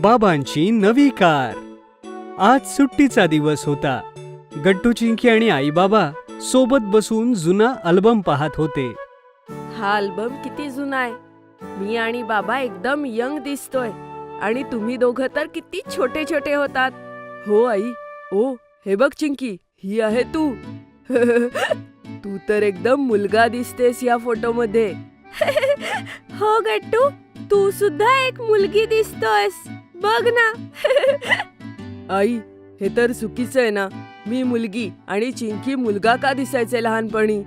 बाबांची नवी कार. आज सुट्टीचा दिवस होता. गट्टू, चिंकी आणि आई बाबा सोबत बसून जुना अल्बम पाहत होते. हा अल्बम किती जुना आहे. मी आणि बाबा एकदम यंग दिसतोय आणि तुम्ही दोघं तर किती छोटे छोटे होतात. हो आई. ओ हे बघ चिंकी, ही आहे तू. तू तर एकदम मुलगा दिसतेस या फोटोमध्ये. हो गट्टू, तू सुद्धा एक मुलगी दिसतोयस, बघ ना. आई, हे तर चुकीचं आहे ना. मी मुलगी आणि चिंकी मुलगा का दिसायचे लहानपणी?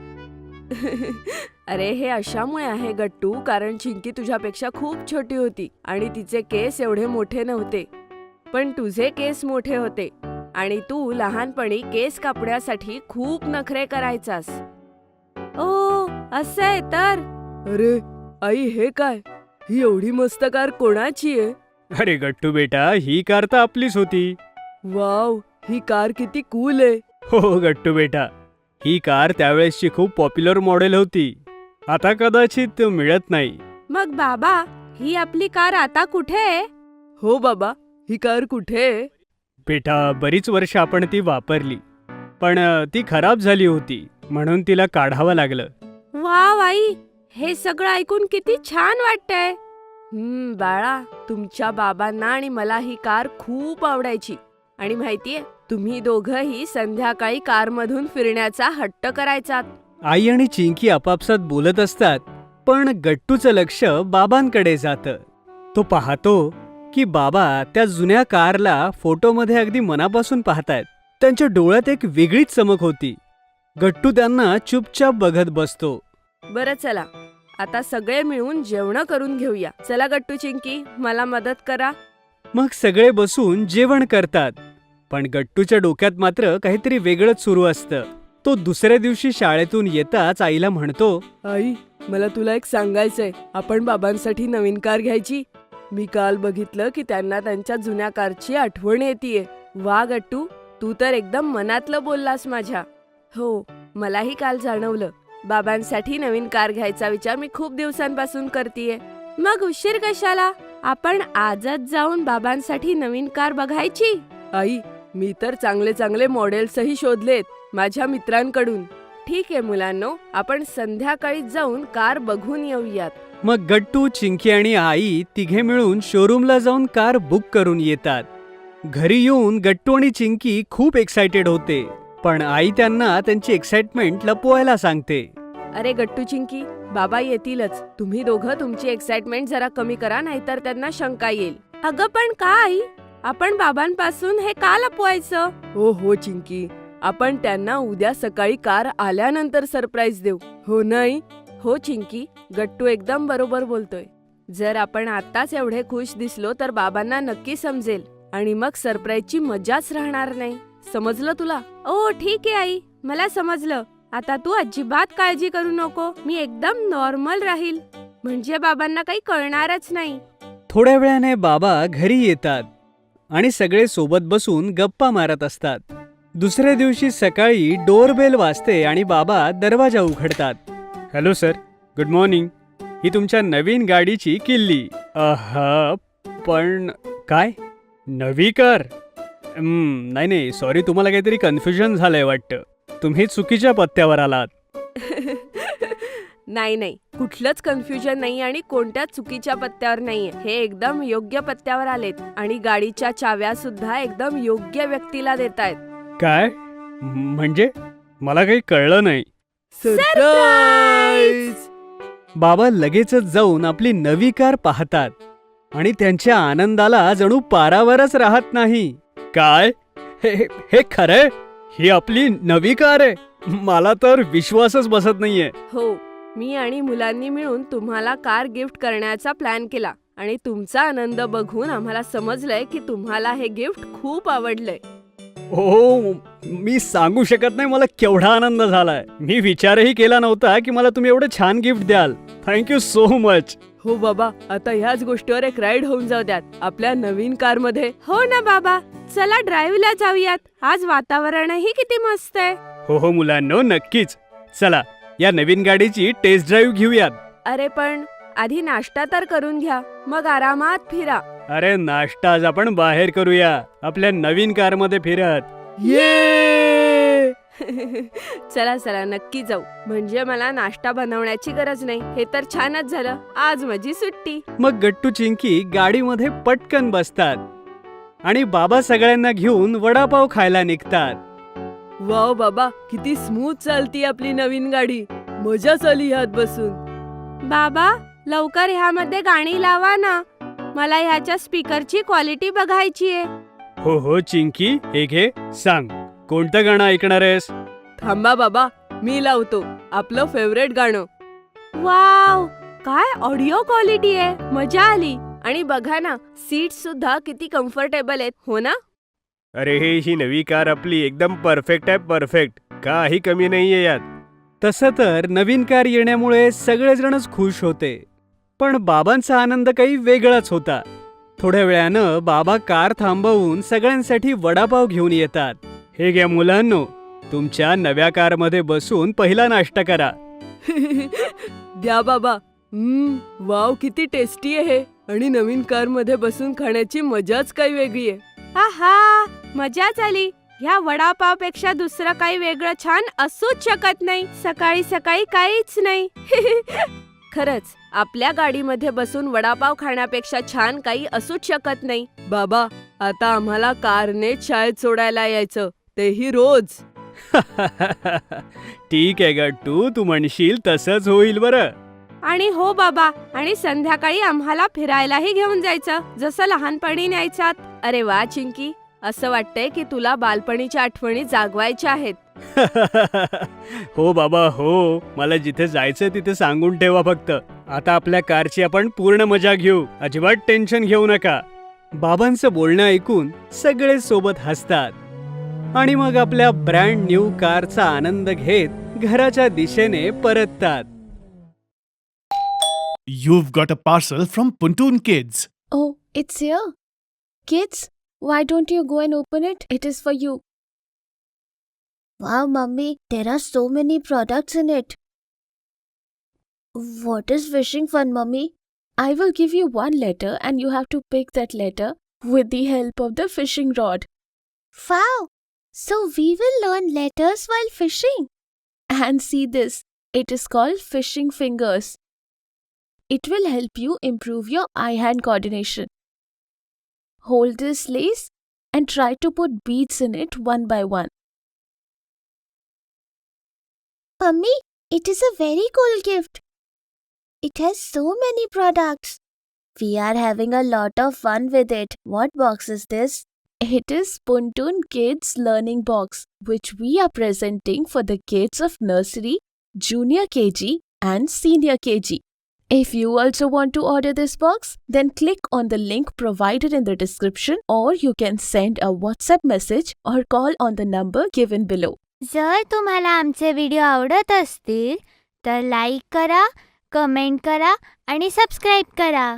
अरे हे अशामुळे आहे गट्टू, कारण चिंकी तुझ्यापेक्षा खूप छोटी होती आणि तिचे केस एवढे मोठे नव्हते. पण तुझे केस मोठे होते आणि तू लहानपणी केस कापण्यासाठी खूप नखरे करायचास. ओ असं आहे तर. अरे आई, हे काय? ही एवढी मस्त कार कोणाची आहे? अरे गट्टू बेटा, ही कार तर आपलीच होती. वाव, ही कार किती कूल आहे. हो गट्टू बेटा, ही कार त्यावेळेसची खूप पॉप्युलर मॉडेल होती. आता कदाचित मिळत नाही. मग बाबा, ही आपली कार आता कुठे आहे? हो बाबा, ही कार कुठे आहे? बेटा, बरीच वर्ष आपण ती वापरली, पण ती खराब झाली होती म्हणून तिला काढावं लागलं. वाव आई, हे सगळं ऐकून किती छान वाटतंय. बाळा, तुमच्या बाबांना आणि मला ही कार खूप आवडायची आणि माहितीये, तुम्ही दोघंही संध्याकाळी कारमधून फिरण्याचा हट्ट करायचात. आई आणि चिंकी आपापसात बोलत असतात, पण गट्टूचं लक्ष बाबांकडे जातं. तो पाहतो की बाबा त्या जुन्या कारला फोटोमध्ये अगदी मनापासून पाहतायत. त्यांच्या डोळ्यात एक वेगळीच चमक होती. गट्टू त्यांना चुपचाप बघत बसतो. बरं चला, आता सगळे मिळून जेवण करून घेऊया. चला गट्टू, चिंकी, मला मदत करा. मग सगळे बसून जेवण करतात. पण गट्टूच्या डोक्यात मात्र काहीतरी वेगळंच सुरू असतं. तो दुसऱ्या दिवशी शाळेतून येताच आईला म्हणतो, आई, मला तुला एक सांगायचंय. आपण बाबांसाठी नवीन कार घ्यायची. मी काल बघितलं की त्यांना त्यांच्या जुन्या कारची आठवण येतेय. वा गट्टू, तू तर एकदम मनातलं बोललास माझ्या. हो, मलाही काल जाणवलं. बाबांसाठी नवीन कार घ्यायचा विचार मी खूप दिवसांपासून करतेय. मग उशीर कशाला? आपण आजच जाऊन बाबांसाठी नवीन कार बघायची. आई, मी तर चांगले चांगले मॉडेल्सही शोधलेत माझ्या मित्रांकडून. ठीक आहे मुलांनो, आपण संध्याकाळी जाऊन कार बघून येऊयात. मग गट्टू, चिंकी आणि आई तिघे मिळून शोरूमला जाऊन कार बुक करून येतात. घरी येऊन गट्टू आणि चिंकी खूप एक्साइटेड होते, पण आई त्यांना त्यांची एक्साइटमेंट लपवायला सांगते. अरे गट्टू, चिंकी, बाबा येतीलच. तुम्ही दोघं तुमची एक्साइटमेंट जरा कमी करा, नाहीतर त्यांना शंका येईल. अगं पण का आई? आपण बाबांपासून हे का लपवायचं? हो चिंकी, आपण त्यांना उद्या सकाळी कार आल्यानंतर सरप्राईज देऊ. हो नाही? हो चिंकी, गट्टू एकदम बरोबर बोलतोय. जर आपण आताच एवढे खुश दिसलो तर बाबांना नक्की समजेल आणि मग सरप्राईजची मजाच राहणार नाही. समजलं तुला? ओ ठीक आहे आई, मला समजलं. आता तू अजिबात काळजी करू नको. मी एकदम नॉर्मल राहील, म्हणजे बाबांना काही कळणारच नाही. थोड्या वेळाने बाबा घरी येतात आणि सगळे सोबत बसून गप्पा मारत असतात. दुसऱ्या दिवशी सकाळी डोरबेल वाजते आणि बाबा दरवाजा उघडतात. Hello sir, good morning. ही तुमच्या नवीन गाडीची किल्ली. पण काय, नवी कार? नाही, सॉरी, तुम्हाला काहीतरी कन्फ्युजन झालंय वाटतं. तुम्ही चुकीच्या पत्त्यावर आलात. नाही, कुठलंच कन्फ्युजन नाही आणि कोणत्या चुकीच्या पत्त्यावर नाहीये. हे एकदम योग्य पत्त्यावर आलेत आणि गाडीच्या चाव्या सुद्धा एकदम योग्य व्यक्तीला देतायत. काय? म्हणजे मला काही कळलं नाही. सरप्राईज! बाबा लगेचच जाऊन आपली नवी कार पाहतात आणि त्यांच्या आनंदाला जणू पारावरच राहत नाही. काय? हे खरंय? ही आपली नवी कार आहे? मला तर विश्वासच बसत नाहीये. हो, मी आणि मुलांनी मिळून तुम्हाला कार गिफ्ट करण्याचा प्लॅन केला आणि तुमचा आनंद बघून आम्हाला समजलंय की तुम्हाला हे गिफ्ट खूप आवडलंय. हो, मी सांगू शकत नाही मला केवढा आनंद झालाय. मी विचारही केला नव्हता की मला तुम्ही एवढं छान गिफ्ट द्याल. Thank you so much. हो बाबा, आता ह्याच गोष्टीवर एक राईड होऊन जाऊ द्यात आपल्या नवीन कार मध्ये. हो ना बाबा, चला ड्राईव्हला जाऊयात. आज वातावरणही किती मस्त आहे. हो मुलांनो, नक्कीच. चला या नवीन गाडीची टेस्ट ड्राईव्ह घेऊयात. अरे पण आधी नाश्ता तर करून घ्या, मग आरामात फिरा. अरे नाश्ता आज आपण बाहेर करूया, आपल्या नवीन कारमध्ये फिरत. ये चला चला नक्की जाऊ. म्हणजे मला नाश्ता बनवण्याची गरज नाही. हे तर छानच झालं, आज माझी सुट्टी. मग गट्टू चिंकी गाडीमध्ये पटकन बसतात आणि बाबा सगळ्यांना घेऊन वडापाव खायला निघतात. वाव बाबा, किती स्मूथ चालती आपली नवीन गाडी. मजाच आली ह्यात बसून. बाबा लवकर ह्यामध्ये गाणी लावा ना, मला ह्याच्या स्पीकरची क्वालिटी बघायची आहे. हो हो चिंकी, हे घे, सांग कोणतं गाणं ऐकणार आहेस? थांबा बाबा, मी लावतो आपलं फेवरेट गाणं. वाव, काय ऑडिओ क्वालिटी आहे, मजा आली. आणि बघा ना, सीट सुद्धा किती कम्फर्टेबल आहेत, हो ना? अरे ही नवी कार आपली एकदम परफेक्ट आहे, परफेक्ट, काही कमी नाहीये यात. तसं तर नवीन कार येण्यामुळे सगळेजणच खुश होते, पण बाबांचा आनंद काही वेगळाच होता. थोड्या वेळानं बाबा कार थांबवून सगळ्यांसाठी वडापाव घेऊन येतात. हे घ्या मुलांनो, तुमच्या नव्या कारमध्ये बसून पहिला नाश्ता करा. द्या बाबा. वाव, किती टेस्टी आहे. आणि नवीन कार मध्ये बसून खाण्याची मजाच काही वेगळी आहे. आहा, मजाच आली. ह्या वडापाव पेक्षा दुसरं काही वेगळं छान असूच शकत नाही. सकाळी सकाळी काहीच नाही. खरंच आपल्या गाडीमध्ये बसून वडापाव खाण्यापेक्षा छान काही असूच शकत नाही. बाबा, आता आम्हाला कारने शाळेत सोडायला यायचं, तेही रोज. ठीक आहे गट्टू, तू म्हणशील तसंच होईल बरं. आणि हो बाबा, आणि संध्याकाळी आम्हाला फिरायलाही घेऊन जायचं, जसं लहानपणी न्यायचात. अरे वा चिंकी, असं वाटतंय की तुला बालपणीच्या आठवणी जागवायच्या आहेत. हो बाबा हो, मला जिथे जायचं तिथे सांगून ठेवा फक्त. आता आपल्या कारची आपण पूर्ण मजा घेऊ, अजिबात टेन्शन घेऊ नका. बाबांचं बोलणं ऐकून सगळे सोबत हसतात आणि मग आपल्या ब्रँड न्यू कारचा आनंद घेत घराच्या दिशेने परततात. You've got a parcel from Puntoon Kids. Oh, it's here. Kids, why don't you go and open it? It is for you. Wow, Mummy, there are so many products in it. What is fishing fun, Mummy? I will give you one letter and you have to pick that letter with the help of the fishing rod. Wow! So we will learn letters while fishing. And see this, it is called fishing fingers. It will help you improve your eye-hand coordination. Hold this lace and try to put beads in it one by one. Mummy, it is a very cool gift. It has so many products. We are having a lot of fun with it. What box is this? It is Puntoon Kids Learning Box, which we are presenting for the kids of nursery, junior KG and senior KG. If you also want to order this box, then click on the link provided in the description, or you can send a WhatsApp message or call on the number given below. जर तुम्हाला आमचे video आवडत असतील तर like करा, comment करा आणि subscribe करा.